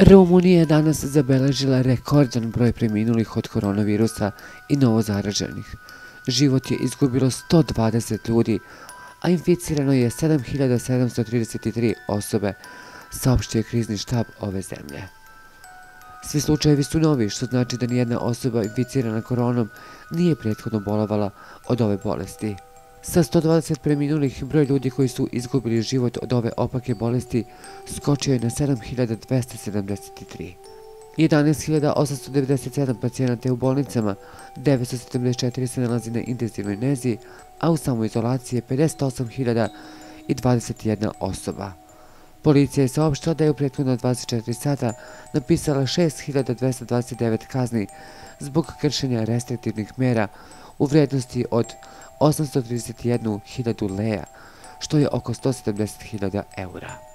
Rumunija je danas zabeležila rekordan broj preminulih od koronavirusa i novozaraženih. Život je izgubilo 120 ljudi, a inficirano je 7733 osobe, saopštio je krizni štab ove zemlje. Svi slučajevi su novi, što znači da nijedna osoba inficirana koronom nije prethodno bolovala od ove bolesti. Sa 120 preminulih, broj ljudi koji su izgubili život od ove opake bolesti skočio je na 7273. 11.897 pacijenata je u bolnicama, 974 se nalazi na intenzivnoj nezi, a u samoizolaciji je 58.021 osoba. Policija je saopštila da je u prethodna 24 sata napisala 6.229 kazni zbog kršenja restriktivnih mera u vrednosti od 831.000 lea, što je oko 170.000 eura.